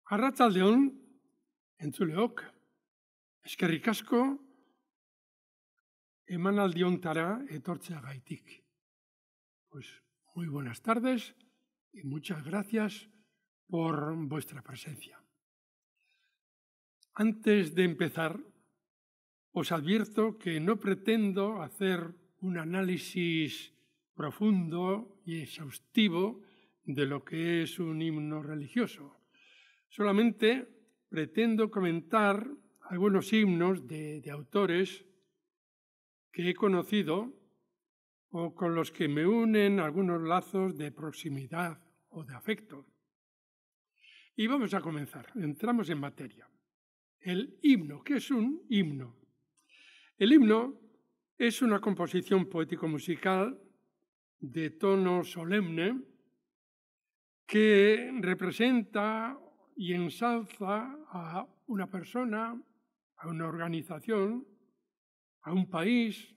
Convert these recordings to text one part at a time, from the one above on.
Arratsaldeon, entzuleok, eskerrik asko emanaldi hontara etortzeagaitik. Pues muy buenas tardes y muchas gracias por vuestra presencia. Antes de empezar, os advierto que no pretendo hacer un análisis profundo y exhaustivo de lo que es un himno religioso. Solamente pretendo comentar algunos himnos de autores que he conocido o con los que me unen algunos lazos de proximidad o de afecto. Y vamos a comenzar, entramos en materia. El himno, ¿qué es un himno? El himno es una composición poético-musical de tono solemne que representa y ensalza a una persona, a una organización, a un país,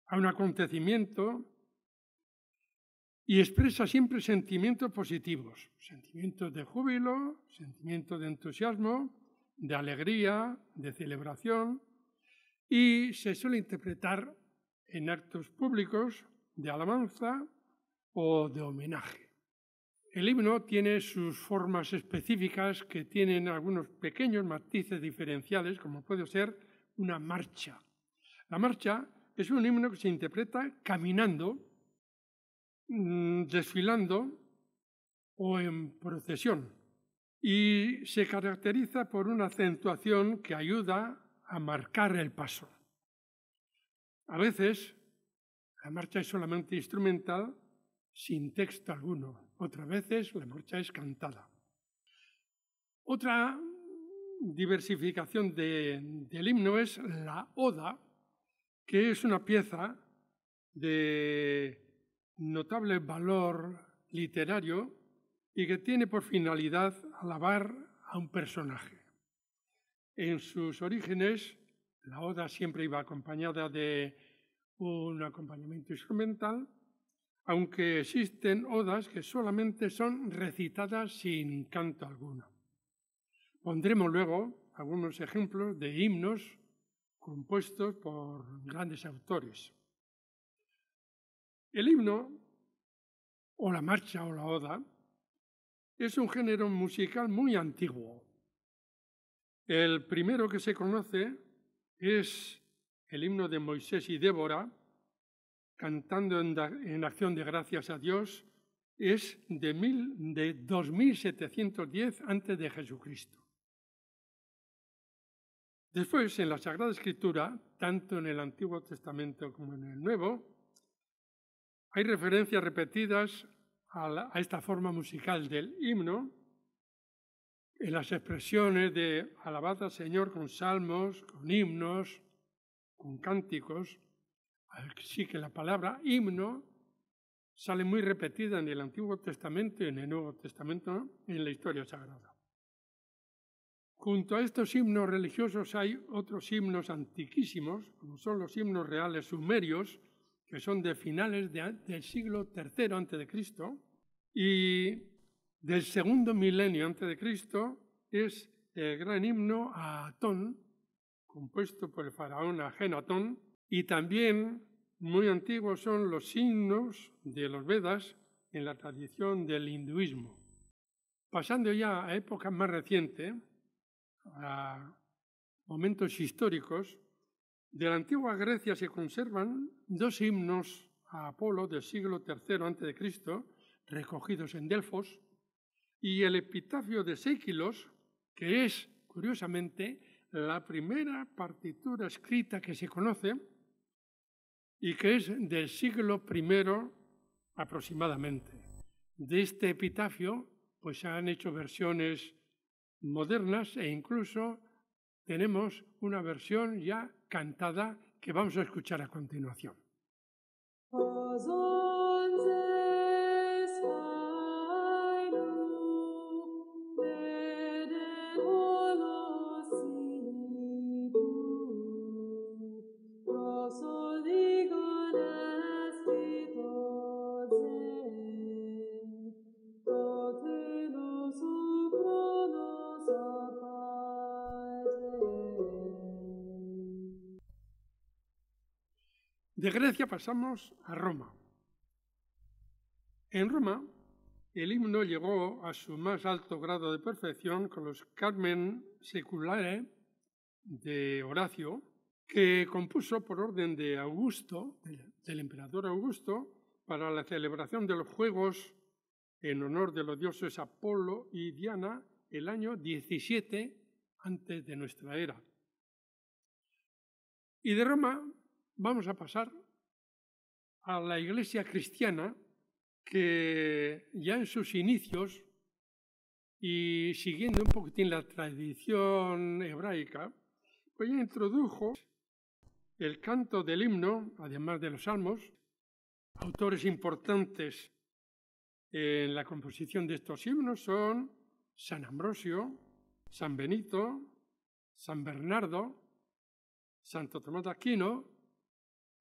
a un acontecimiento, y expresa siempre sentimientos positivos, sentimientos de júbilo, sentimientos de entusiasmo, de alegría, de celebración, y se suele interpretar en actos públicos de alabanza o de homenaje. El himno tiene sus formas específicas que tienen algunos pequeños matices diferenciales, como puede ser una marcha. La marcha es un himno que se interpreta caminando, desfilando o en procesión y se caracteriza por una acentuación que ayuda a marcar el paso. A veces la marcha es solamente instrumental, sin texto alguno. Otras veces la marcha es cantada. Otra diversificación del himno es la oda, que es una pieza de notable valor literario y que tiene por finalidad alabar a un personaje. En sus orígenes, la oda siempre iba acompañada de un acompañamiento instrumental, aunque existen odas que solamente son recitadas sin canto alguno. Pondremos luego algunos ejemplos de himnos compuestos por grandes autores. El himno, o la marcha o la oda, es un género musical muy antiguo. El primero que se conoce es el himno de Moisés y Débora, cantando en acción de gracias a Dios, es de 2710 antes de Jesucristo. Después, en la Sagrada Escritura, tanto en el Antiguo Testamento como en el Nuevo, hay referencias repetidas a esta forma musical del himno en las expresiones de alabad al Señor con salmos, con himnos, con cánticos. Así que la palabra himno sale muy repetida en el Antiguo Testamento y en el Nuevo Testamento en la historia sagrada. Junto a estos himnos religiosos hay otros himnos antiquísimos, como son los himnos reales sumerios, que son de finales del siglo III a.C., y del segundo milenio a.C. es el gran himno a Atón, compuesto por el faraón Ajenatón, y también muy antiguos son los himnos de los Vedas en la tradición del hinduismo. Pasando ya a épocas más recientes, a momentos históricos, de la antigua Grecia se conservan dos himnos a Apolo del siglo III a.C., recogidos en Delfos, y el epitafio de Séquilos, que es, curiosamente, la primera partitura escrita que se conoce y que es del siglo I aproximadamente. De este epitafio pues se han hecho versiones modernas e incluso tenemos una versión ya cantada que vamos a escuchar a continuación. De Grecia pasamos a Roma. En Roma, el himno llegó a su más alto grado de perfección con los Carmen Seculare de Horacio, que compuso por orden de Augusto, del emperador Augusto, para la celebración de los Juegos en honor de los dioses Apolo y Diana el año 17 antes de nuestra era. Y de Roma vamos a pasar a la Iglesia cristiana, que ya en sus inicios y siguiendo un poquitín la tradición hebraica, pues ya introdujo el canto del himno, además de los salmos. Autores importantes en la composición de estos himnos son San Ambrosio, San Benito, San Bernardo, Santo Tomás de Aquino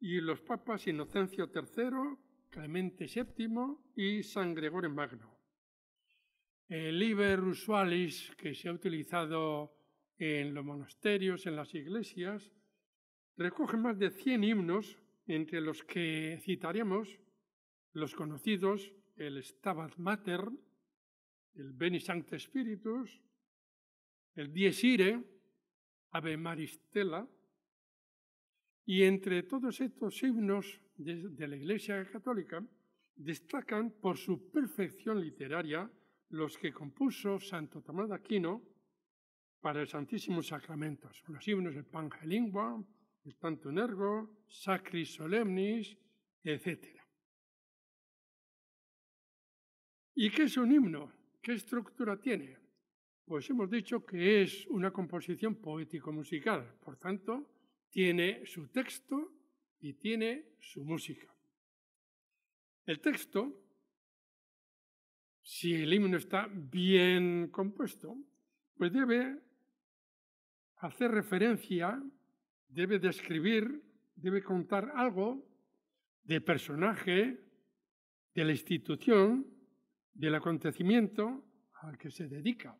y los papas Inocencio III, Clemente VII y San Gregorio Magno. El Liber Usualis, que se ha utilizado en los monasterios, en las iglesias, recoge más de 100 himnos, entre los que citaremos los conocidos, el Stabat Mater, el Beni Sancte Spiritus, el Dies Irae, Ave Maris Stella, y entre todos estos himnos de la Iglesia Católica destacan por su perfección literaria los que compuso Santo Tomás de Aquino para el Santísimo Sacramento. Son los himnos del Pange Lingua, el Tantum Ergo, Sacris Solemnis, etc. ¿Y qué es un himno? ¿Qué estructura tiene? Pues hemos dicho que es una composición poético-musical, por tanto, tiene su texto y tiene su música. El texto, si el himno está bien compuesto, pues debe hacer referencia, debe describir, debe contar algo del personaje, de la institución, del acontecimiento al que se dedica.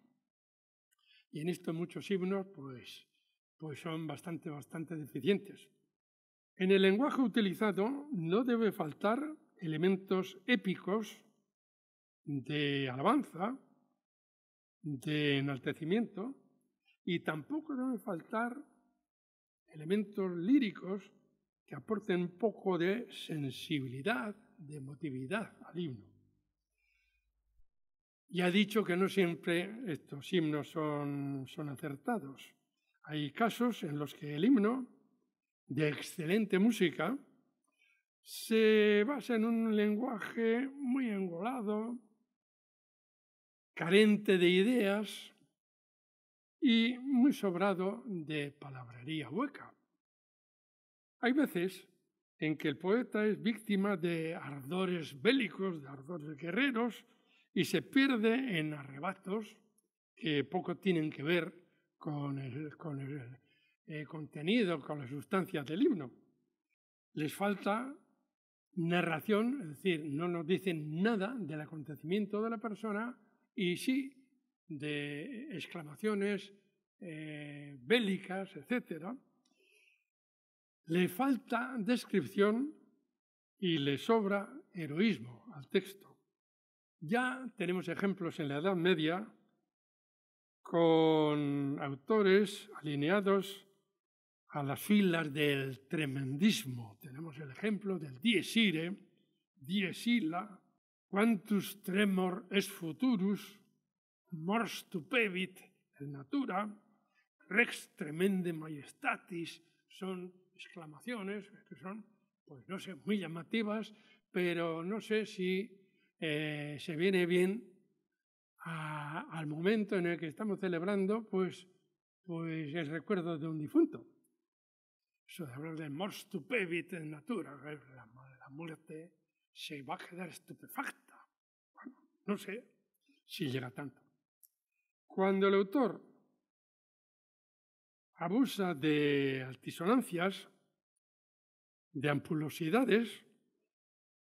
Y en esto muchos himnos pues son bastante deficientes. En el lenguaje utilizado no debe faltar elementos épicos de alabanza, de enaltecimiento, y tampoco deben faltar elementos líricos que aporten un poco de sensibilidad, de emotividad al himno. Ya he dicho que no siempre estos himnos son acertados. Hay casos en los que el himno, de excelente música, se basa en un lenguaje muy engolado, carente de ideas y muy sobrado de palabrería hueca. Hay veces en que el poeta es víctima de ardores bélicos, de ardores guerreros, y se pierde en arrebatos que poco tienen que ver con el contenido, con las sustancias del himno. Les falta narración, es decir, no nos dicen nada del acontecimiento de la persona y sí de exclamaciones bélicas, etc. Le falta descripción y le sobra heroísmo al texto. Ya tenemos ejemplos en la Edad Media con autores alineados a las filas del tremendismo. Tenemos el ejemplo del Dies Irae, Dies Illa, Quantus tremor est futurus, mors stupevit in natura, Rex tremende majestatis. Son exclamaciones que son, pues no sé, muy llamativas, pero no sé si se viene bien al momento en el que estamos celebrando pues el recuerdo de un difunto. Eso de hablar de mors stupevit in natura, la muerte se va a quedar estupefacta. Bueno, no sé si llega tanto. Cuando el autor abusa de altisonancias, de ampulosidades,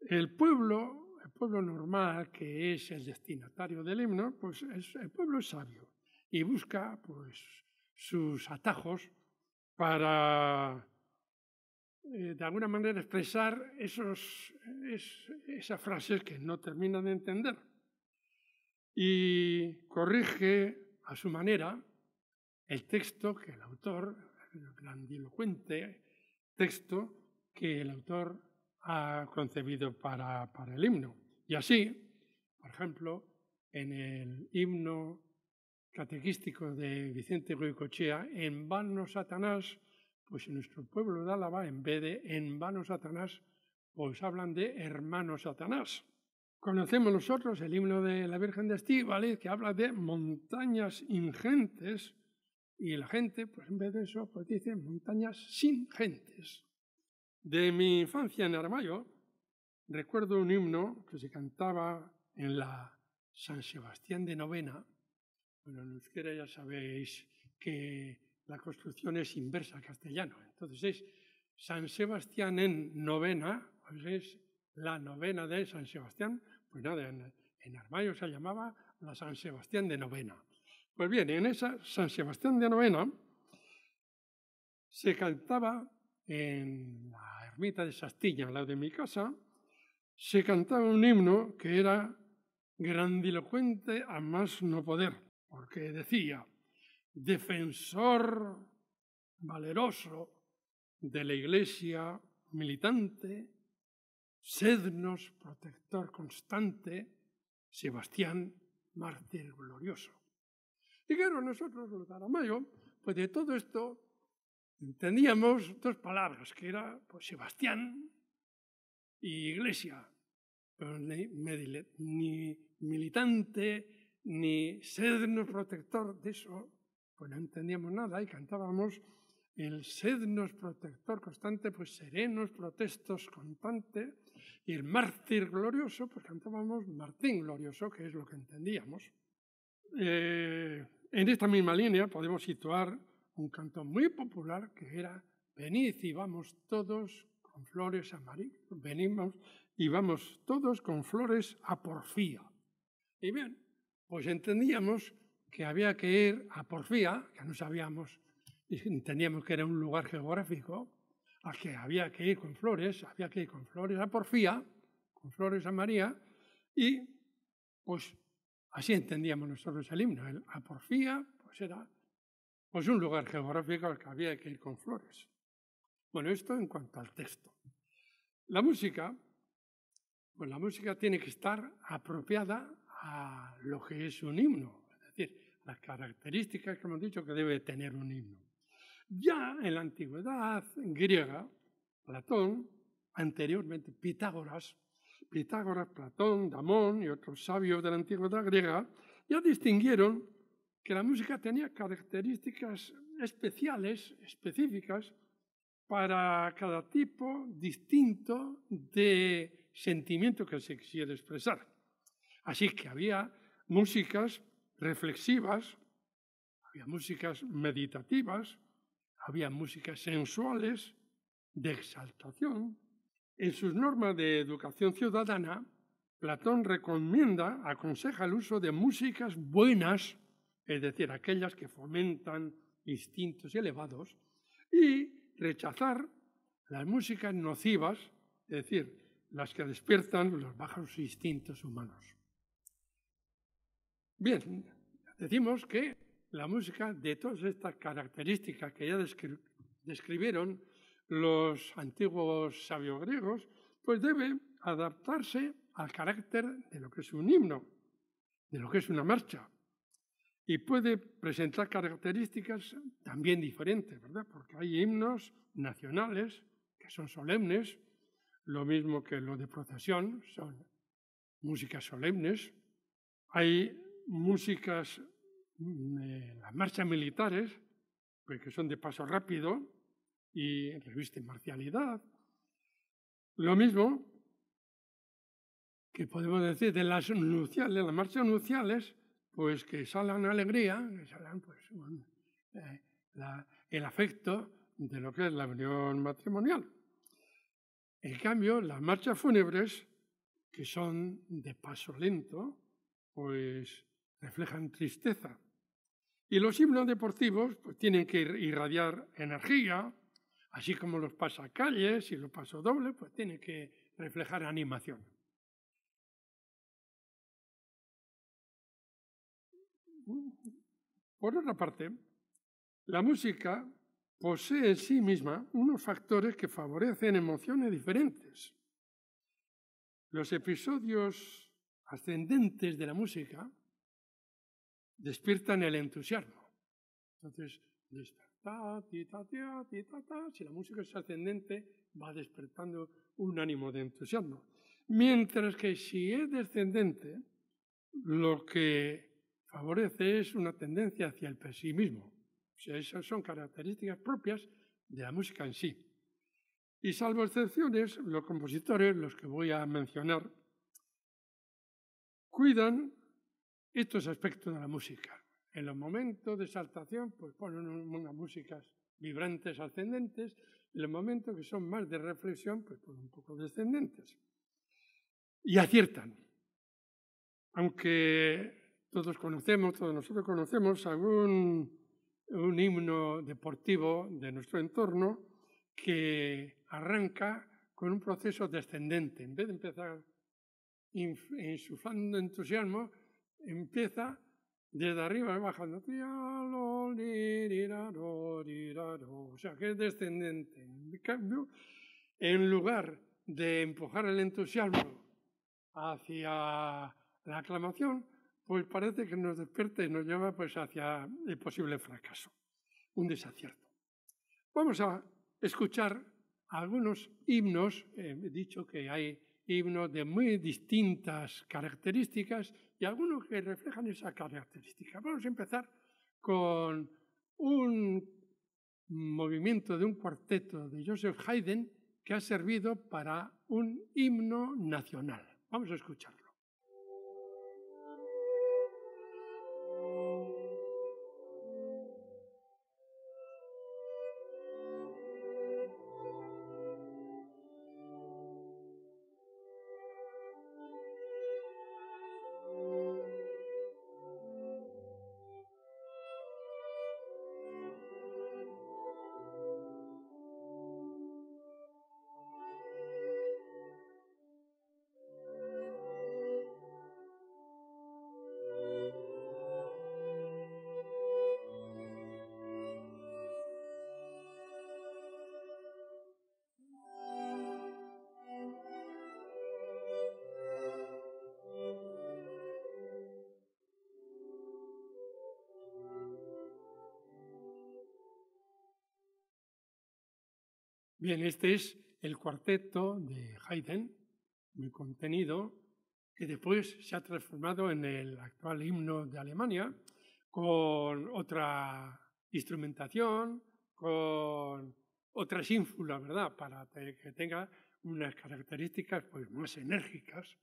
el pueblo normal, que es el destinatario del himno, pues el pueblo es sabio y busca pues sus atajos para de alguna manera expresar esas frases que no terminan de entender y corrige a su manera el texto que el autor, el grandilocuente texto que el autor ha concebido para el himno. Y así, por ejemplo, en el himno catequístico de Vicente Goicoechea, en vano Satanás, pues en nuestro pueblo de Álava, en vez de en vano Satanás, pues hablan de hermano Satanás. Conocemos nosotros el himno de la Virgen de Estíbaliz, que habla de montañas ingentes, y la gente, pues en vez de eso, pues dice montañas sin gentes. De mi infancia en Aramayo, recuerdo un himno que se cantaba en la San Sebastián de novena. Bueno, en euskera ya sabéis que la construcción es inversa al castellano. Entonces es San Sebastián en novena, pues es la novena de San Sebastián. Pues nada, en Aramayo se llamaba la San Sebastián de novena. Pues bien, en esa San Sebastián de novena se cantaba en la ermita de Sastilla, al lado de mi casa, se cantaba un himno que era grandilocuente a más no poder, porque decía: defensor valeroso de la Iglesia militante, sednos protector constante, Sebastián mártir glorioso. Y claro, nosotros los de Aramayo, pues de todo esto entendíamos dos palabras, que era pues Sebastián y Iglesia, pero ni militante, ni sednos protector, de eso pues no entendíamos nada y cantábamos el sednos protector constante, pues serenos protestos constante, y el mártir glorioso, pues cantábamos Martín glorioso, que es lo que entendíamos. En esta misma línea podemos situar un canto muy popular que era: venid y vamos todos con flores amarillas, venimos y vamos todos con flores a Porfía. Y bien, pues entendíamos que había que ir a Porfía, que no sabíamos, entendíamos que era un lugar geográfico, a que había que ir con flores a Porfía, con flores a María, y pues así entendíamos nosotros el himno. El a Porfía pues era pues un lugar geográfico al que había que ir con flores. Bueno, esto en cuanto al texto. La música, pues la música tiene que estar apropiada a lo que es un himno, es decir, las características que hemos dicho que debe tener un himno. Ya en la antigüedad griega, Platón, anteriormente Pitágoras, Platón, Damón y otros sabios de la antigüedad griega ya distinguieron que la música tenía características especiales, específicas, para cada tipo distinto de sentimiento que se quisiera expresar. Así que había músicas reflexivas, había músicas meditativas, había músicas sensuales, de exaltación. En sus normas de educación ciudadana, Platón aconseja el uso de músicas buenas, es decir, aquellas que fomentan instintos elevados, y rechazar las músicas nocivas, es decir, las que despiertan los bajos instintos humanos. Bien, decimos que la música, de todas estas características que ya describieron los antiguos sabios griegos, pues debe adaptarse al carácter de lo que es un himno, de lo que es una marcha. Y puede presentar características también diferentes, ¿verdad? Porque hay himnos nacionales que son solemnes, lo mismo que los de procesión, son músicas solemnes. Hay músicas, las marchas militares, pues que son de paso rápido y revisten marcialidad. Lo mismo que podemos decir de las nupciales, las marchas nupciales, pues que exhalan alegría, que exhalan pues, el afecto de lo que es la unión matrimonial. En cambio, las marchas fúnebres, que son de paso lento, pues reflejan tristeza. Y los himnos deportivos pues, tienen que irradiar energía, Así como los pasacalles y los pasodobles, pues tiene que reflejar animación. Por otra parte, la música posee en sí misma unos factores que favorecen emociones diferentes. Los episodios ascendentes de la música despiertan el entusiasmo. Entonces, si la música es ascendente, va despertando un ánimo de entusiasmo. Mientras que si es descendente, lo que favorece es una tendencia hacia el pesimismo. O sea, esas son características propias de la música en sí. Y salvo excepciones, los compositores, los que voy a mencionar, cuidan estos aspectos de la música. En los momentos de exaltación, pues ponen unas músicas vibrantes ascendentes, en los momentos que son más de reflexión, pues ponen un poco descendentes. Y aciertan. Aunque todos nosotros conocemos un himno deportivo de nuestro entorno que arranca con un proceso descendente. En vez de empezar insuflando entusiasmo, empieza desde arriba bajando. O sea, que es descendente. En cambio, en lugar de empujar el entusiasmo hacia la aclamación, pues parece que nos despierta y nos lleva pues hacia el posible fracaso, un desacierto. Vamos a escuchar algunos himnos. He dicho que hay himnos de muy distintas características y algunos que reflejan esa característica. Vamos a empezar con un movimiento de un cuarteto de Joseph Haydn que ha servido para un himno nacional. Vamos a escucharlo. Bien, este es el cuarteto de Haydn, muy contenido, que después se ha transformado en el actual himno de Alemania, con otra instrumentación, con otras ínfulas, ¿verdad?, para que tenga unas características pues, más enérgicas.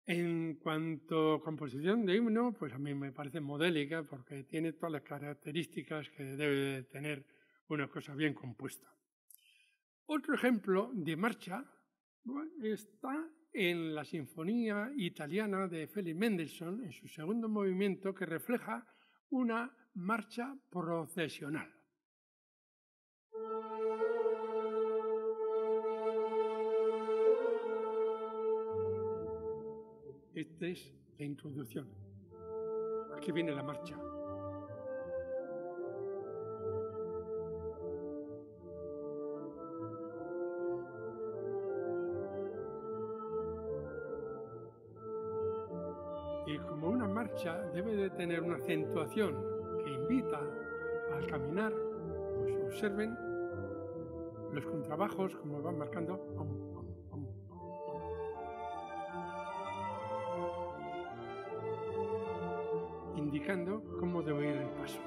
En cuanto a composición de himno, pues a mí me parece modélica porque tiene todas las características que debe tener una cosa bien compuesta. Otro ejemplo de marcha está en la Sinfonía Italiana de Félix Mendelssohn, en su segundo movimiento, que refleja una marcha procesional. Esta es la introducción. Aquí viene la marcha. Y como una marcha debe de tener una acentuación que invita al caminar, pues observen los contrabajos como van marcando, indicando cómo debe ir el paso.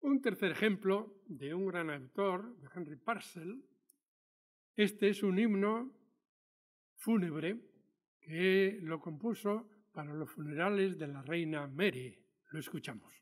Un tercer ejemplo de un gran autor, de Henry Purcell, este es un himno fúnebre que lo compuso para los funerales de la reina Mary. Lo escuchamos.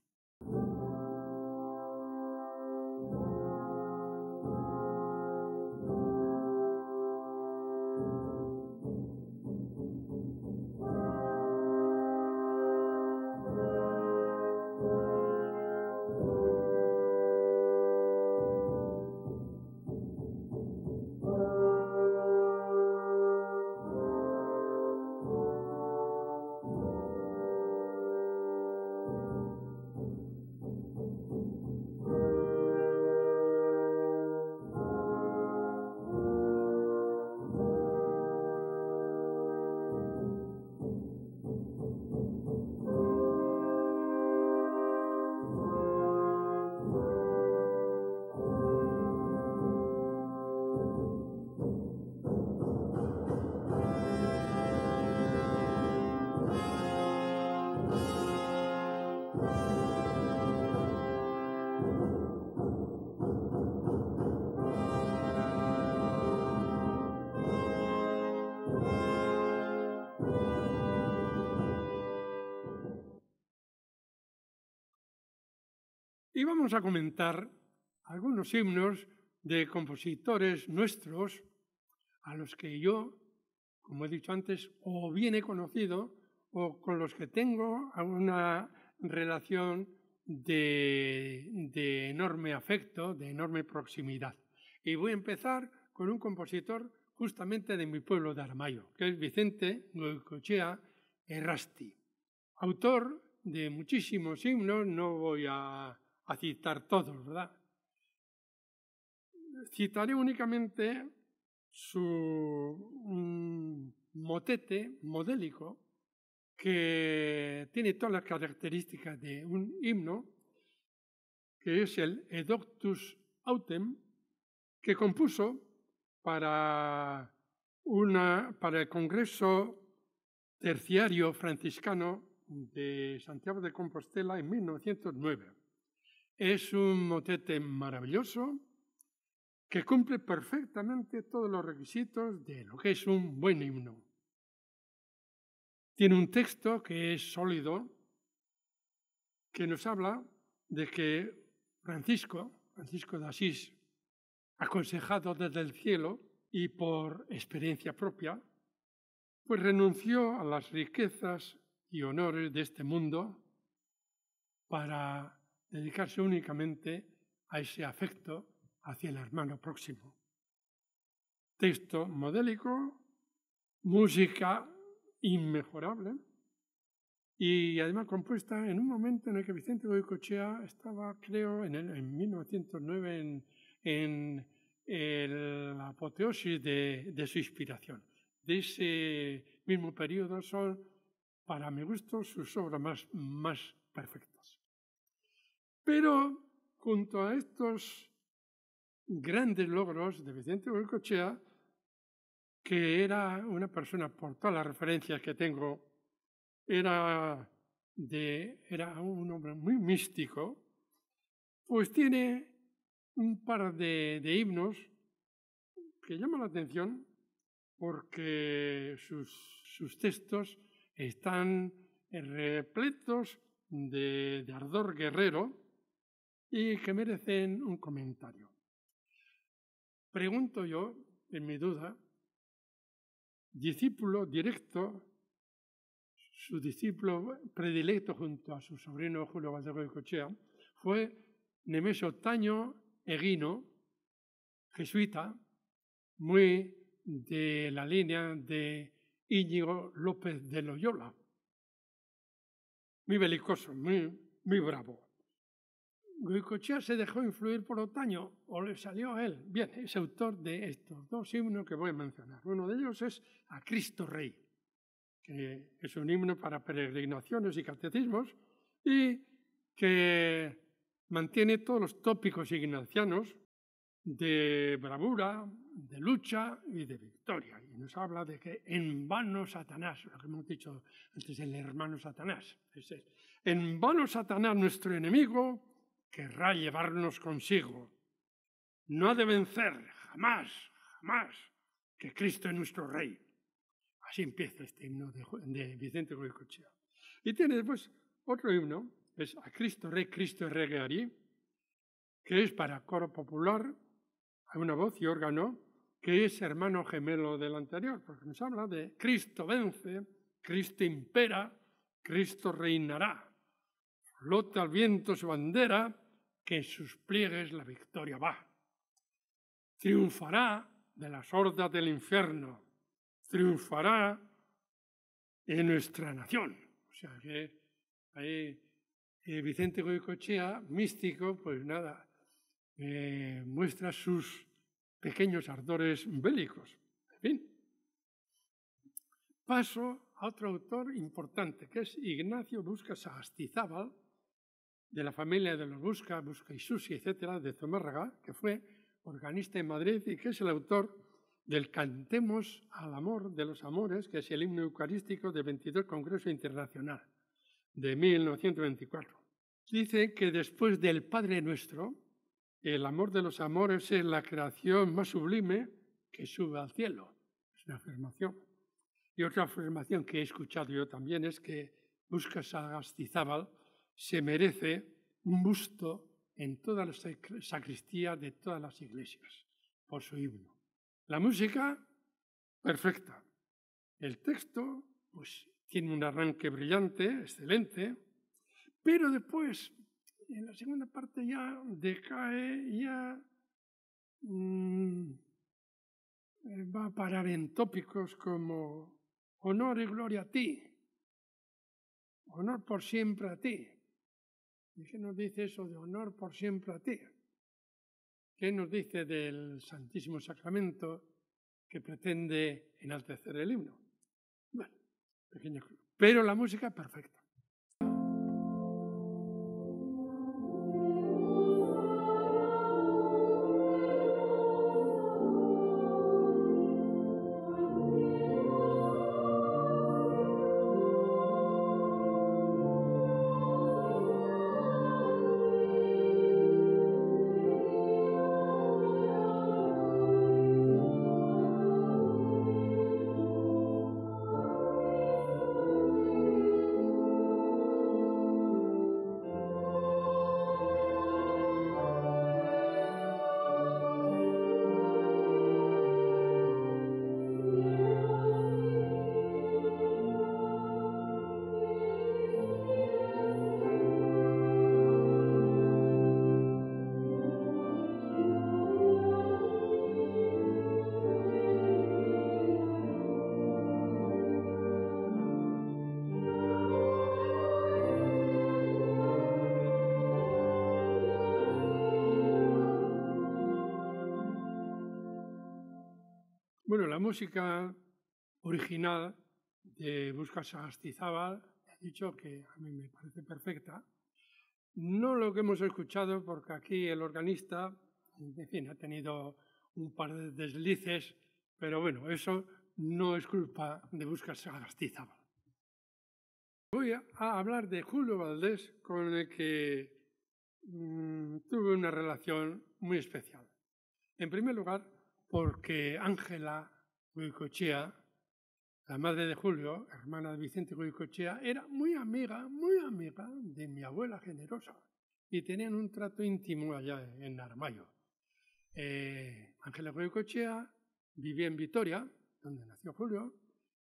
Y vamos a comentar algunos himnos de compositores nuestros a los que yo, como he dicho antes, o bien he conocido o con los que tengo una relación de enorme afecto, de enorme proximidad. Y voy a empezar con un compositor justamente de mi pueblo de Aramayo, que es Vicente Goicoechea Errasti, autor de muchísimos himnos. No voy a citar todos, ¿verdad? Citaré únicamente su motete modélico, que tiene todas las características de un himno, que es el Edoctus Autem, que compuso para el Congreso Terciario Franciscano de Santiago de Compostela en 1909. Es un motete maravilloso que cumple perfectamente todos los requisitos de lo que es un buen himno. Tiene un texto que es sólido, que nos habla de que Francisco de Asís, aconsejado desde el cielo y por experiencia propia, pues renunció a las riquezas y honores de este mundo para dedicarse únicamente a ese afecto hacia el hermano próximo. Texto modélico, música inmejorable y además compuesta en un momento en el que Vicente Goicoechea estaba, creo, en 1909 en la apoteosis de su inspiración. De ese mismo periodo son, para mi gusto, sus obras más perfectas. Pero junto a estos grandes logros de Vicente Goicoechea, que era una persona, por todas las referencias que tengo, era un hombre muy místico, pues tiene un par de himnos que llaman la atención porque sus textos están repletos de ardor guerrero y que merecen un comentario. Pregunto yo, en mi duda, discípulo directo, su discípulo predilecto junto a su sobrino Julio Valdés Goicoechea, fue Nemesio Taño Eguino, jesuita, muy de la línea de Íñigo López de Loyola, muy belicoso, muy bravo. Goicoechea se dejó influir por Otaño, o le salió a él. Bien, es autor de estos dos himnos que voy a mencionar. Uno de ellos es A Cristo Rey, que es un himno para peregrinaciones y catecismos y que mantiene todos los tópicos ignacianos de bravura, de lucha y de victoria. Y nos habla de que en vano Satanás, lo que hemos dicho antes, el hermano Satanás, en vano Satanás, nuestro enemigo, querrá llevarnos consigo. No ha de vencer jamás, que Cristo es nuestro Rey. Así empieza este himno de Vicente Goicoechea. Y tiene después otro himno, es A Cristo Regeari, que es para coro popular, hay una voz y órgano, que es hermano gemelo del anterior, porque nos habla de Cristo vence, Cristo impera, Cristo reinará. Flota al viento su bandera, que en sus pliegues la victoria va. Triunfará de las hordas del infierno, triunfará en nuestra nación. O sea que ahí Vicente Goicoechea, místico, pues nada, muestra sus pequeños ardores bélicos. En fin. Paso a otro autor importante, que es Ignacio Busca Sagastizábal, de la familia de los Busca y Susi, etcétera, de Zumárraga, que fue organista en Madrid y que es el autor del Cantemos al Amor de los Amores, que es el himno eucarístico del 22 Congreso Internacional de 1924. Dice que después del Padre Nuestro, el amor de los amores es la creación más sublime que sube al cielo. Es una afirmación. Y otra afirmación que he escuchado yo también es que Busca Sagastizábal se merece un busto en todas las sacristías de todas las iglesias, por su himno. La música, perfecta. El texto, pues, tiene un arranque brillante, excelente, pero después, en la segunda parte ya decae, ya va a parar en tópicos como honor y gloria a ti, honor por siempre a ti. ¿Y qué nos dice eso de honor por siempre a ti? ¿Qué nos dice del Santísimo Sacramento que pretende enaltecer el himno? Bueno, pequeño club. Pero la música perfecta. Bueno, la música original de Busca Sagastizábal, he dicho que a mí me parece perfecta. No lo que hemos escuchado, porque aquí el organista, en fin, ha tenido un par de deslices, pero bueno, eso no es culpa de Busca Sagastizábal. Voy a hablar de Julio Valdés, con el que tuve una relación muy especial. En primer lugar, porque Ángela Goicoechea, la madre de Julio, hermana de Vicente Goicoechea, era muy amiga de mi abuela generosa y tenían un trato íntimo allá en Aramayo. Ángela Goicoechea vivía en Vitoria, donde nació Julio,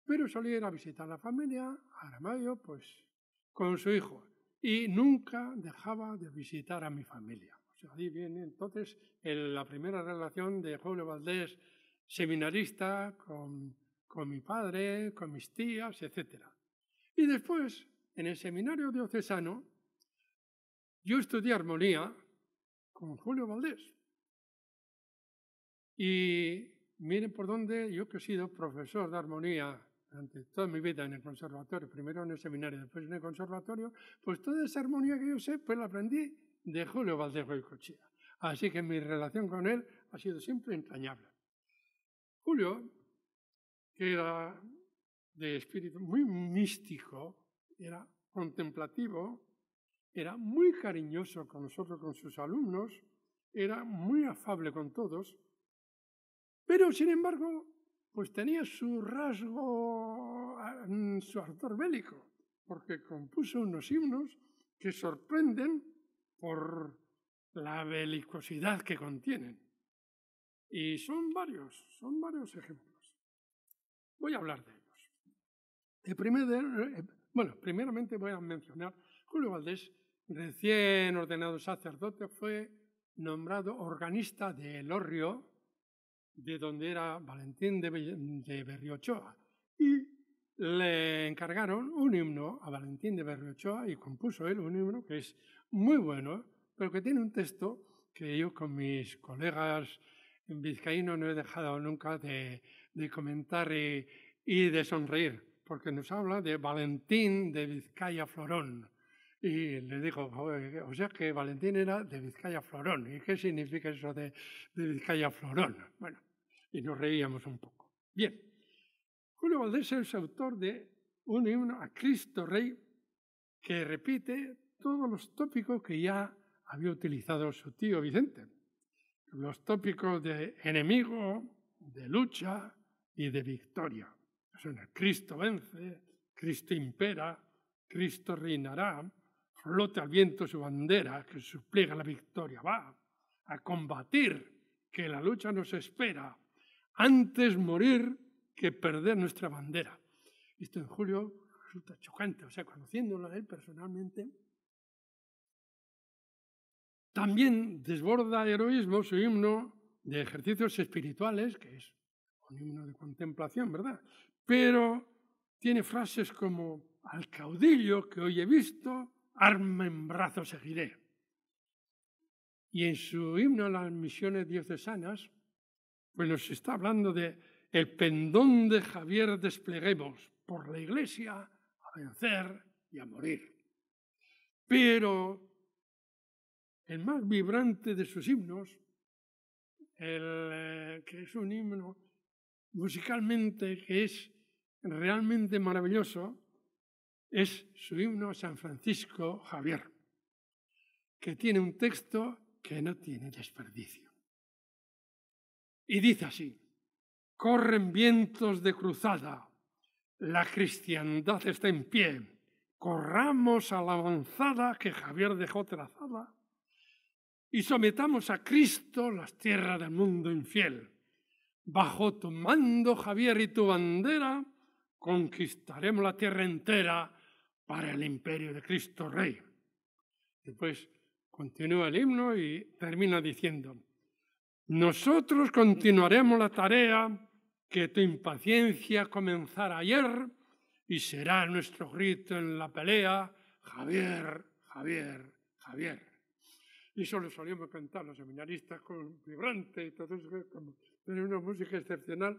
pero solía ir a visitar a la familia, a Aramayo, pues con su hijo, y nunca dejaba de visitar a mi familia. Ahí viene entonces la primera relación de Julio Valdés, seminarista, con mi padre, con mis tías, etc. Y después, en el seminario diocesano, yo estudié armonía con Julio Valdés. Y miren por dónde yo, que he sido profesor de armonía durante toda mi vida en el conservatorio, primero en el seminario, después en el conservatorio, pues toda esa armonía que yo sé, pues la aprendí de Julio Valdés Goicoechea. Así que mi relación con él ha sido siempre entrañable. Julio, que era de espíritu muy místico, era contemplativo, era muy cariñoso con nosotros, con sus alumnos, era muy afable con todos, pero sin embargo, pues tenía su rasgo, su ardor bélico, porque compuso unos himnos que sorprenden por la belicosidad que contienen. Y son varios ejemplos. Voy a hablar de ellos. Primeramente voy a mencionar Julio Valdés, recién ordenado sacerdote, fue nombrado organista de Elorrio, de donde era Valentín de Berriochoa, y le encargaron un himno a Valentín de Berriochoa y compuso él un himno que es muy bueno, pero que tiene un texto que yo con mis colegas vizcaínos no he dejado nunca de comentar y de sonreír, porque nos habla de Valentín de Vizcaya Florón. Y le digo, o sea que Valentín era de Vizcaya Florón. ¿Y qué significa eso de Vizcaya Florón? Bueno, y nos reíamos un poco. Bien, Julio Valdés es autor de un himno a Cristo Rey que repite todos los tópicos que ya había utilizado su tío Vicente. Los tópicos de enemigo, de lucha y de victoria. Son el Cristo vence, Cristo impera, Cristo reinará, flota al viento su bandera, que supliega la victoria. Va a combatir, que la lucha nos espera. Antes morir que perder nuestra bandera. Esto en Julio resulta chocante, o sea, conociéndolo a él personalmente. También desborda heroísmo su himno de ejercicios espirituales, que es un himno de contemplación, ¿verdad? Pero tiene frases como: al caudillo que hoy he visto, arma en brazo seguiré. Y en su himno a las misiones diocesanas, pues nos está hablando de el pendón de Javier despleguemos por la Iglesia a vencer y a morir. Pero el más vibrante de sus himnos, que es un himno musicalmente que es realmente maravilloso, es su himno a San Francisco Javier, que tiene un texto que no tiene desperdicio. Y dice así: corren vientos de cruzada, la cristiandad está en pie, corramos a la avanzada que Javier dejó trazada y sometamos a Cristo las tierras del mundo infiel. Bajo tu mando, Javier, y tu bandera, conquistaremos la tierra entera para el imperio de Cristo Rey. Después continúa el himno y termina diciendo: nosotros continuaremos la tarea que tu impaciencia comenzara ayer y será nuestro grito en la pelea: Javier, Javier, Javier. Y eso lo solíamos cantar los seminaristas con vibrante y todo eso, como tenía una música excepcional.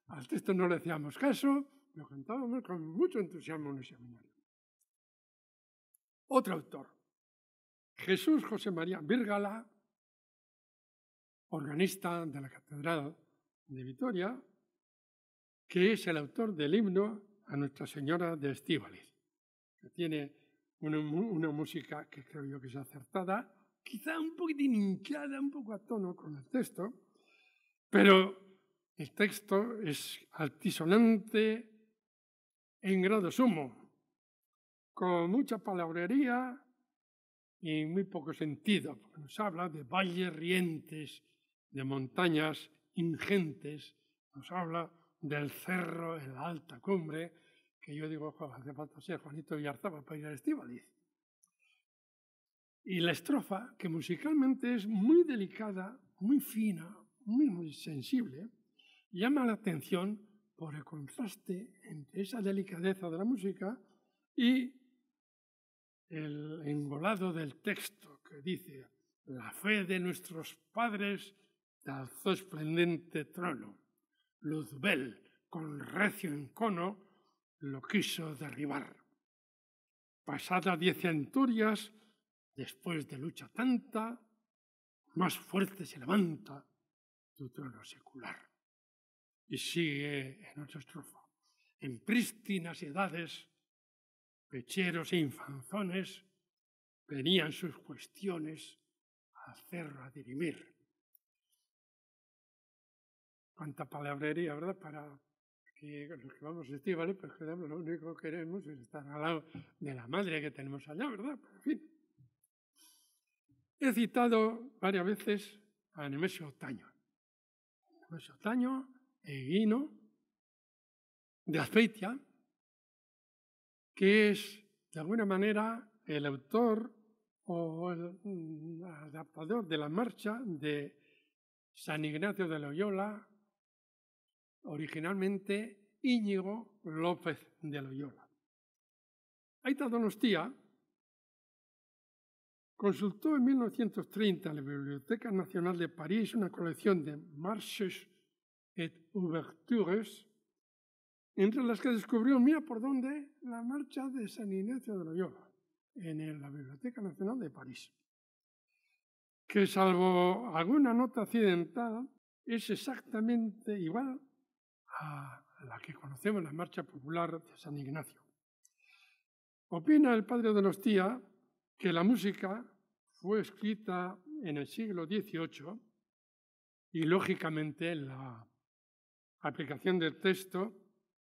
Al texto no le hacíamos caso, lo cantábamos con mucho entusiasmo en el seminario. Otro autor, Jesús José María Vírgala, organista de la Catedral de Vitoria, que es el autor del himno a Nuestra Señora de Estíbaliz, que tiene una música que creo yo que es acertada, quizá un poquitín hinchada, un poco a tono con el texto, pero el texto es altisonante en grado sumo, con mucha palabrería y muy poco sentido, porque nos habla de valles rientes, de montañas ingentes, nos habla del cerro en la alta cumbre, que yo digo, hace falta ser Juanito Villarzaba para ir a Estíbaliz. Y la estrofa, que musicalmente es muy delicada, muy fina, muy sensible, llama la atención por el contraste entre esa delicadeza de la música y el engolado del texto, que dice: la fe de nuestros padres te alzó esplendente trono, Luzbel, con recio encono, lo quiso derribar. Pasadas 10 centurias, después de lucha tanta, más fuerte se levanta tu trono secular. Y sigue en otra estrofa: en prístinas edades, pecheros e infanzones, venían sus cuestiones al cerro a dirimir. Cuánta palabrería, ¿verdad? Para que los que vamos a Estíbaliz, pues lo único que queremos es estar al lado de la madre que tenemos allá, ¿verdad? Pero, en fin. He citado varias veces a Nemesio Otaño. Nemesio Otaño, Eguino, de Azpeitia, que es, de alguna manera, el autor o el adaptador de la marcha de San Ignacio de Loyola, originalmente Íñigo López de Loyola. Aita Donostia consultó en 1930 en la Biblioteca Nacional de París una colección de marches et ouvertures, entre las que descubrió, mira por dónde, la marcha de San Ignacio de Loyola, en la Biblioteca Nacional de París, que salvo alguna nota accidental, es exactamente igual a la que conocemos, la marcha popular de San Ignacio. Opina el padre Donostia que la música fue escrita en el siglo XVIII y, lógicamente, la aplicación del texto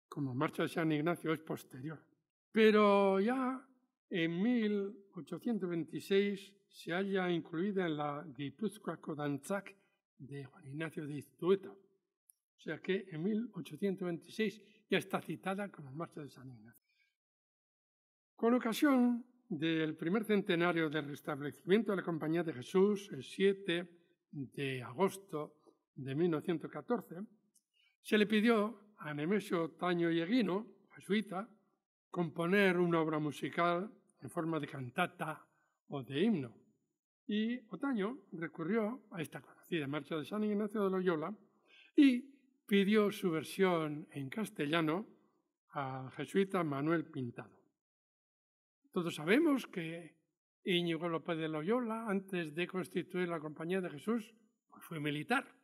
como marcha de San Ignacio es posterior. Pero ya En 1826 se halla incluida en la Gipuzkoako Dantzak de Juan Ignacio de Iztueta. O sea que en 1826 ya está citada como Marcha de San Ignacio. Con ocasión del primer centenario del restablecimiento de la Compañía de Jesús, el 7 de agosto de 1914, se le pidió a Nemesio Otaño y Eguino, jesuita, componer una obra musical en forma de cantata o de himno. Y Otaño recurrió a esta conocida Marcha de San Ignacio de Loyola y pidió su versión en castellano al jesuita Manuel Pintado. Todos sabemos que Íñigo López de Loyola, antes de constituir la Compañía de Jesús, pues fue militar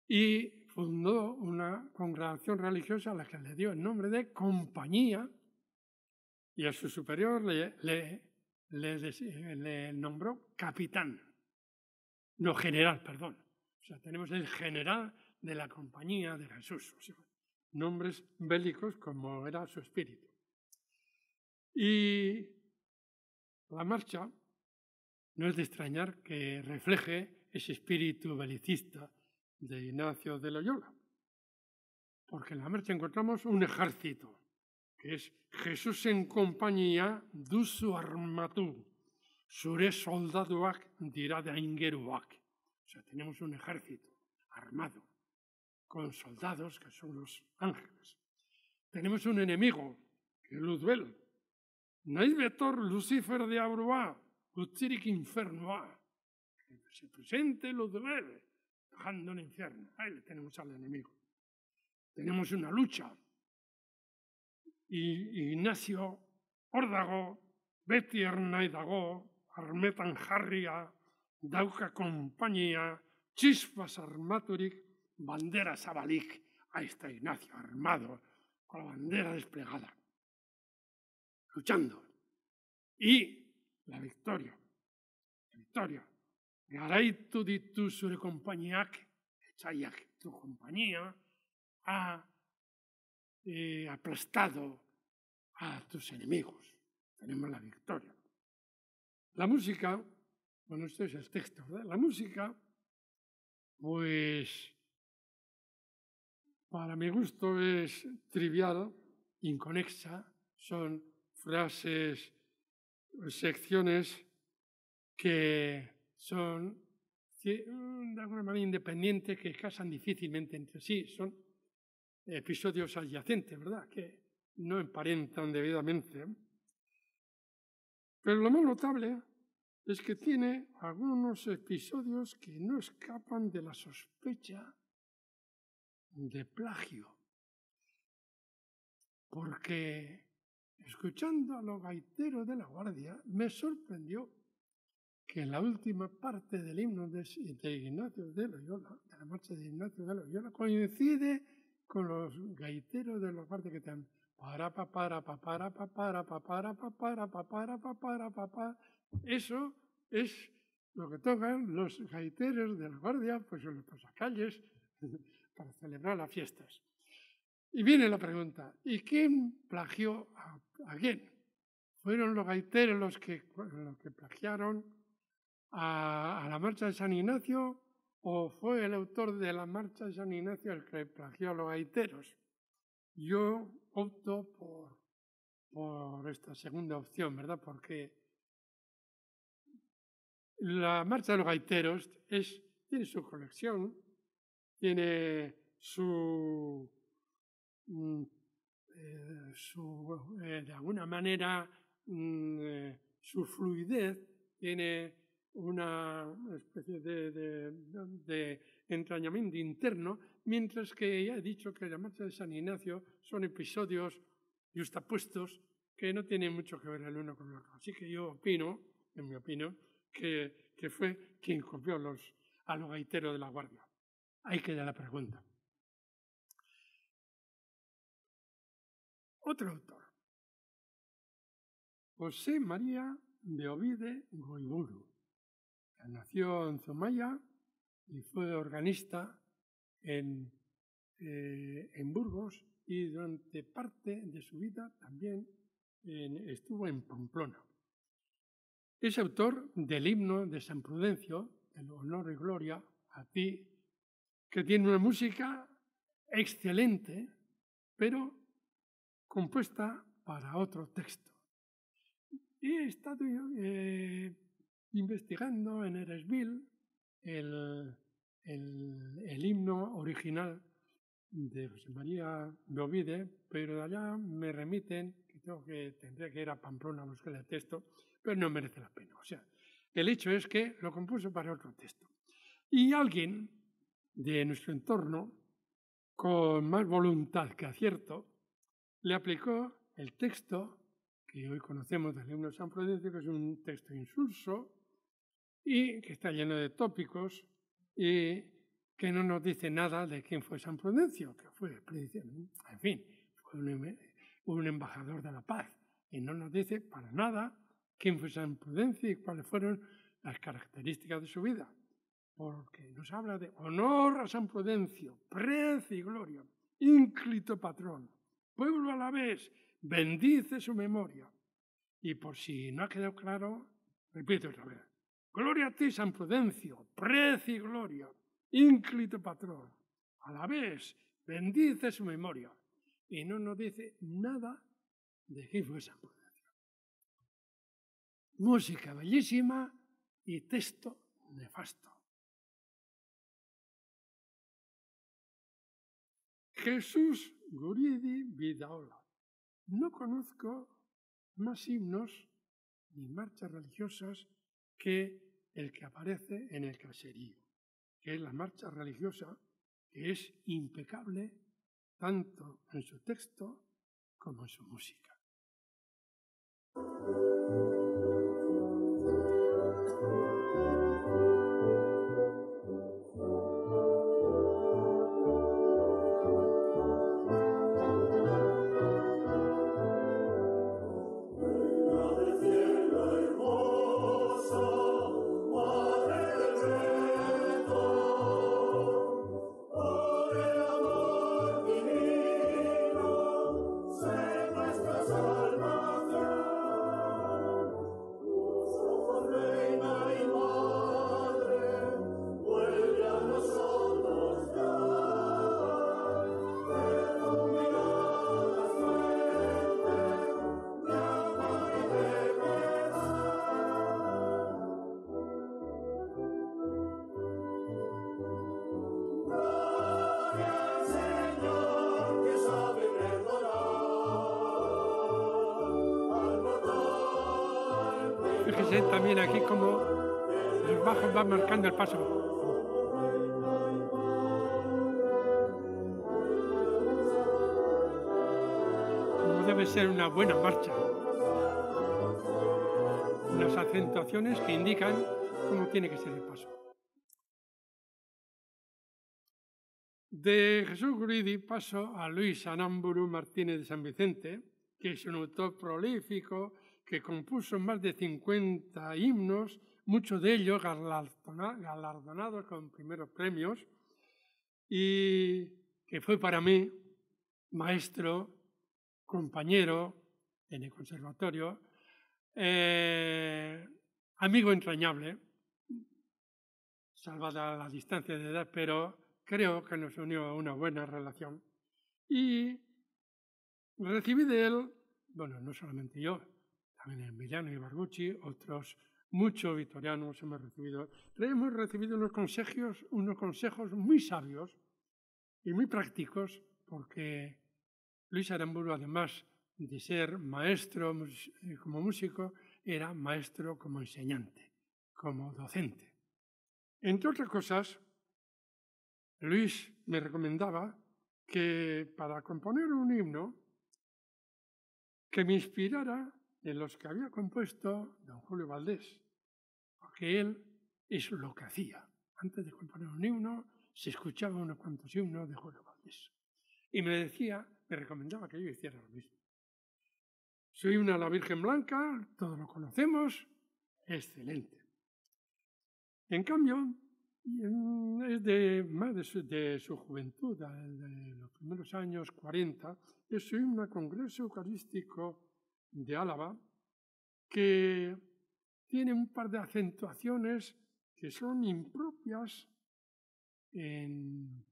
y fundó una congregación religiosa a la que le dio el nombre de Compañía, y a su superior le nombró capitán, no general, perdón. O sea, tenemos el general de la Compañía de Jesús, o sea, nombres bélicos como era su espíritu. Y la marcha no es de extrañar que refleje ese espíritu belicista de Ignacio de Loyola, porque en la marcha encontramos un ejército, que es Jesús en compañía duzu armatu, zure soldaduak dira aingeruak. O sea, tenemos un ejército armado, con soldados que son los ángeles. Tenemos un enemigo, que es Luzbel. Naiz betor Lucifer de Abruá, utzirik infernoa. Que se presente Luzbel, dejando el infierno. Ahí le tenemos al enemigo. Tenemos una lucha. Y Ignacio Órdago, beti ernai dago, armetan jarria, dauka konpainia, chispas armaturik, bandera zabalik. Ahí está Ignacio armado, con la bandera desplegada, luchando. Y la victoria. Garaitu ditu zure konpainiak, etsaiak tu compañía, ha aplastado a tus enemigos. Tenemos la victoria. La música, bueno, esto es el texto, ¿verdad? La música, pues, para mi gusto es trivial, inconexa, son frases, secciones que son de alguna manera independientes, que casan difícilmente entre sí, son episodios adyacentes, ¿verdad?, que no emparentan debidamente. Pero lo más notable es que tiene algunos episodios que no escapan de la sospecha de plagio. Porque escuchando a los gaiteros de la Guardia, me sorprendió que en la última parte del himno de Ignacio de Loyola, de la marcha de Ignacio de Loyola, coincide con los gaiteros de la Guardia que están Eso es lo que tocan los gaiteros de la Guardia, pues en los pasacalles, para celebrar las fiestas. Y viene la pregunta, ¿y quién plagió a quién? ¿Fueron los gaiteros los que plagiaron a la marcha de San Ignacio o fue el autor de la marcha de San Ignacio el que plagió a los gaiteros? Yo opto por esta segunda opción, ¿verdad? Porque la marcha de los gaiteros tiene su colección, tiene de alguna manera, su fluidez, tiene una especie de entrañamiento interno, mientras que ya he dicho que la marcha de San Ignacio son episodios justapuestos que no tienen mucho que ver el uno con el otro. Así que yo opino, en mi opinión, que fue quien copió a los gaiteros de la Guardia. Ahí queda la pregunta. Otro autor, José María de Ovide Goiburu, que nació en Zumaya y fue organista en Burgos y durante parte de su vida también estuvo en Pamplona. Es autor del himno de San Prudencio, el honor y gloria a ti, que tiene una música excelente, pero compuesta para otro texto. Y he estado investigando en Eresville el himno original de José María de Ovide, pero de allá me remiten, tendría que ir a Pamplona a buscar el texto, pero no merece la pena. O sea, el hecho es que lo compuso para otro texto. Y alguien de nuestro entorno, con más voluntad que acierto, le aplicó el texto que hoy conocemos del himno de San Prudencio, que es un texto insulso y que está lleno de tópicos y que no nos dice nada de quién fue San Prudencio, que fue, en fin, fue un embajador de la paz, y no nos dice para nada quién fue San Prudencio y cuáles fueron las características de su vida, porque nos habla de honor a San Prudencio, precio y gloria, ínclito patrón, pueblo a la vez, bendice su memoria. Y por si no ha quedado claro, repito otra vez. Gloria a ti, San Prudencio, precio y gloria, ínclito patrón. A la vez, bendice su memoria. Y no nos dice nada de quién fue San Prudencio. Música bellísima y texto nefasto. Jesús Guridi Vidaola. No conozco más himnos ni marchas religiosas que el que aparece en el caserío, que es la marcha religiosa, que es impecable tanto en su texto como en su música. Fíjese también aquí cómo los bajos van marcando el paso. Como debe ser una buena marcha. Unas acentuaciones que indican cómo tiene que ser el paso. De Jesús Guridi paso a Luis Aramburu Martínez de San Vicente, que es un autor prolífico que compuso más de 50 himnos, muchos de ellos galardonados con primeros premios, y que fue para mí maestro, compañero en el conservatorio, amigo entrañable, salvada la distancia de edad, pero creo que nos unió una buena relación. Y recibí de él, bueno, no solamente yo, también Emiliano Ibarguchi, otros muchos vitorianos hemos recibido unos consejos muy sabios y muy prácticos, porque Luis Aramburu, además de ser maestro como músico, era maestro como enseñante, como docente. Entre otras cosas, Luis me recomendaba que para componer un himno que me inspirara en los que había compuesto don Julio Valdés, porque él es lo que hacía. Antes de componer un himno, se escuchaba unos cuantos himnos de Julio Valdés. Y me recomendaba que yo hiciera lo mismo. Soy una la Virgen Blanca, todos lo conocemos, excelente. En cambio, es de su juventud, de los primeros años 40, es un congreso eucarístico de Álava, que tiene un par de acentuaciones que son impropias en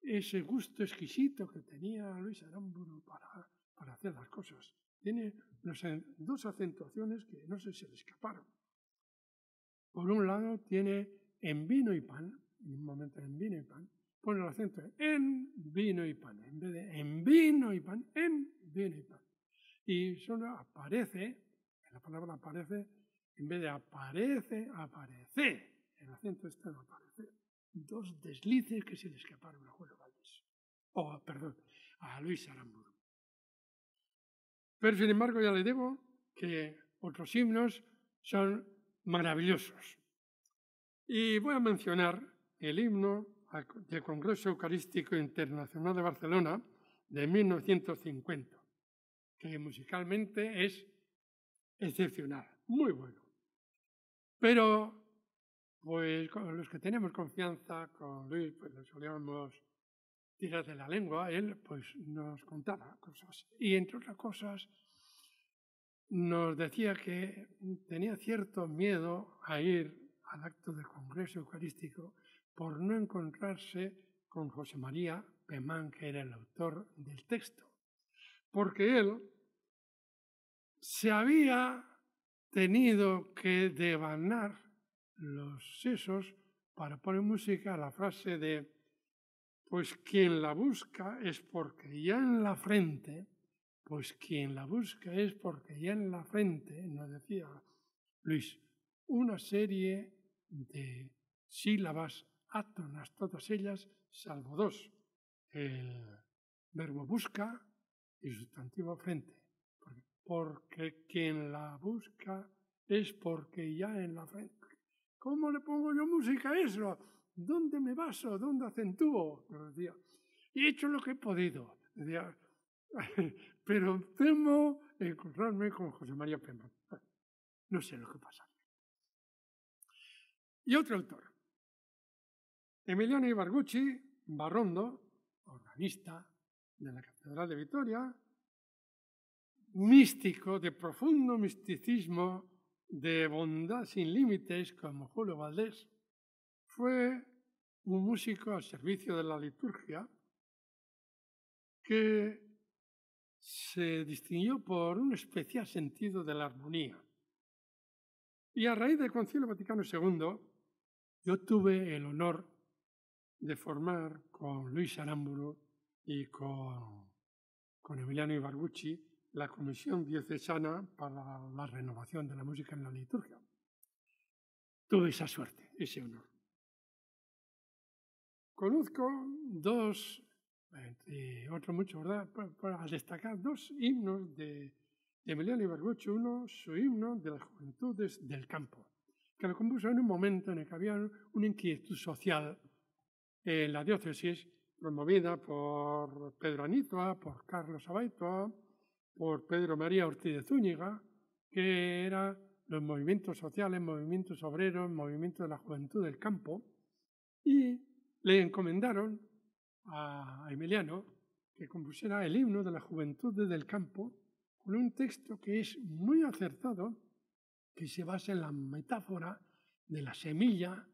ese gusto exquisito que tenía Luis Aramburu para hacer las cosas. Tiene dos acentuaciones que no sé si se le escaparon. Por un lado tiene en vino y pan, en un momento en vino y pan, pone el acento en vino y pan, en vez de en vino y pan, en vino y pan. Y solo aparece, la palabra aparece, en vez de aparece, aparece. El acento está en aparecer. Dos deslices que se le escaparon a Julio Valdés. A Luis Aramburu. Pero sin embargo ya le digo que otros himnos son maravillosos. Y voy a mencionar el himno del Congreso Eucarístico Internacional de Barcelona de 1950, que musicalmente es excepcional, muy bueno. Pero, pues con los que tenemos confianza con Luis, pues le solíamos tirar de la lengua, él pues nos contaba cosas. Y entre otras cosas, nos decía que tenía cierto miedo a ir al acto del Congreso Eucarístico por no encontrarse con José María Pemán, que era el autor del texto, porque él se había tenido que devanar los sesos para poner música a la frase de pues quien la busca es porque ya en la frente, pues quien la busca es porque ya en la frente, nos decía Luis, una serie de sílabas átonas, todas ellas, salvo dos, el verbo busca y el sustantivo frente. Porque quien la busca es porque ya en la frente. ¿Cómo le pongo yo música a eso? ¿Dónde me baso? ¿Dónde acentúo? Decía, y he hecho lo que he podido. Decía, pero temo encontrarme con José María Pemán. No sé lo que pasa. Y otro autor, Emiliano Ibarguchi Barrondo, organista de la Catedral de Vitoria, místico, de profundo misticismo, de bondad sin límites, como Julio Valdés, fue un músico al servicio de la liturgia que se distinguió por un especial sentido de la armonía. Y a raíz del Concilio Vaticano II, yo tuve el honor de formar con Luis Aramburu y con Emiliano Ibarguchi la Comisión Diocesana para la Renovación de la Música en la Liturgia. Tuve esa suerte, ese honor. Conozco dos, entre otros muchos, ¿verdad? Para destacar dos himnos de Emiliano Ibarguchi. Uno, su himno de las juventudes del campo, que lo compuso en un momento en el que había una inquietud social en la diócesis, promovida por Pedro Anitua, por Carlos Abaitua, por Pedro María Ortiz de Zúñiga, que eran los movimientos sociales, movimientos obreros, movimientos de la juventud del campo, y le encomendaron a Emiliano que compusiera el himno de la juventud del campo con un texto que es muy acertado, que se basa en la metáfora de la semilla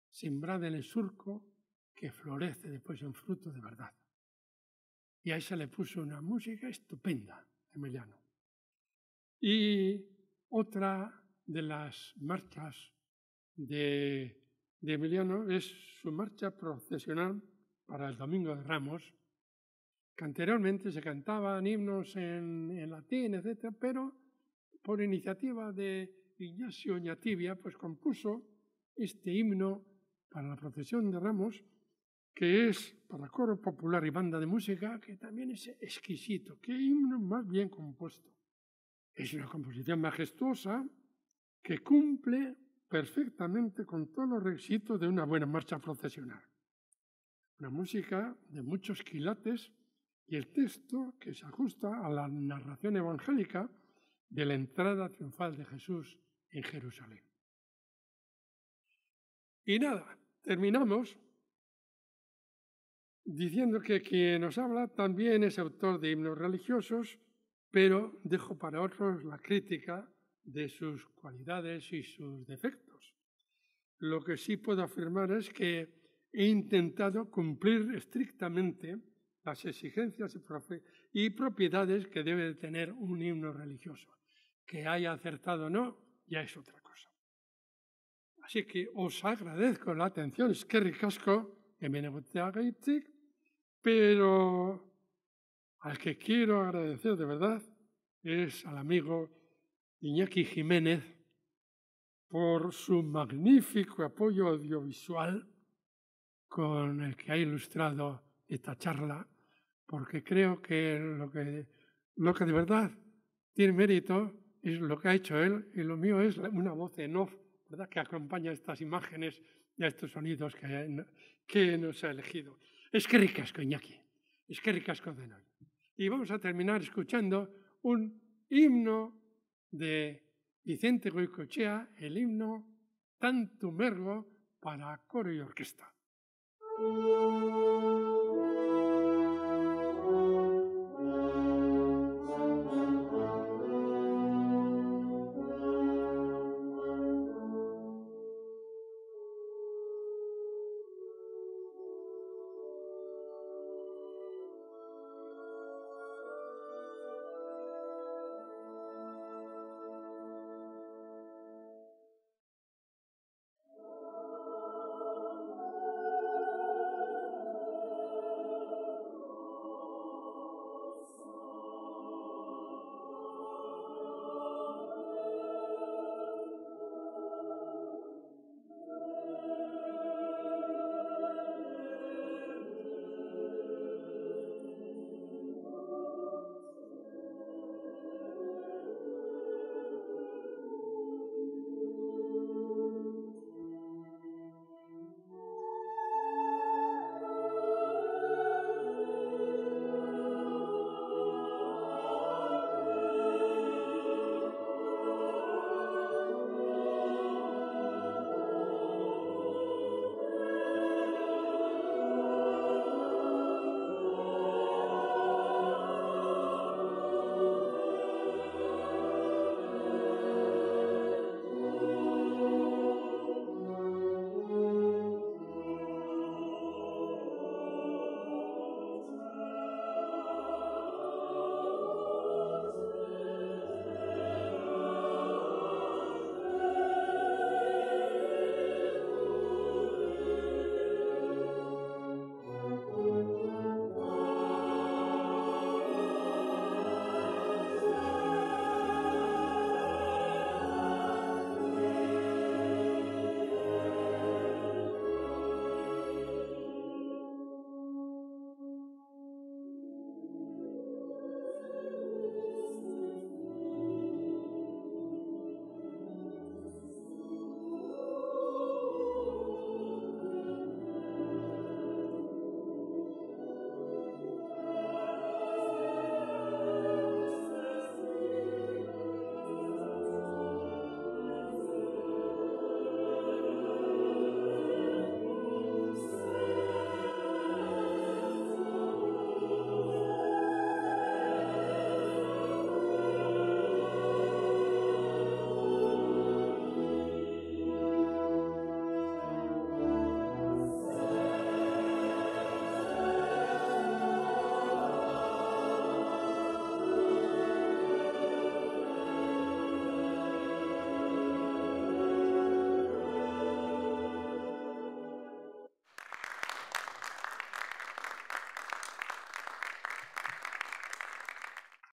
sembrada en el surco que florece después en fruto de verdad. Y ahí se le puso una música estupenda a Emiliano. Y otra de las marchas de Emiliano es su marcha procesional para el Domingo de Ramos, que anteriormente se cantaban himnos en latín, etc., pero por iniciativa de Ignacio Oñatibia, pues compuso este himno para la procesión de Ramos, que es para coro popular y banda de música, que también es exquisito. Qué himno más bien compuesto. Es una composición majestuosa que cumple perfectamente con todos los requisitos de una buena marcha procesional. Una música de muchos quilates y el texto que se ajusta a la narración evangélica de la entrada triunfal de Jesús en Jerusalén. Y nada, terminamos diciendo que quien nos habla también es autor de himnos religiosos pero dejo para otros la crítica de sus cualidades y sus defectos. Lo que sí puedo afirmar es que he intentado cumplir estrictamente las exigencias y propiedades que debe tener un himno religioso. Que haya acertado o no, ya es otra cosa. Así que os agradezco la atención, eskerrik asko, hemenegoteagaitzik, pero al que quiero agradecer de verdad es al amigo Iñaki Jiménez por su magnífico apoyo audiovisual con el que ha ilustrado esta charla, porque creo que lo que de verdad tiene mérito es lo que ha hecho él, y lo mío es una voz en off, ¿verdad?, que acompaña estas imágenes y a estos sonidos que nos ha elegido. Eskerrik asko, Iñaki. Eskerrik asko denoi. Y vamos a terminar escuchando un himno de Vicente Goicoechea, el himno Tantum Ergo para coro y orquesta.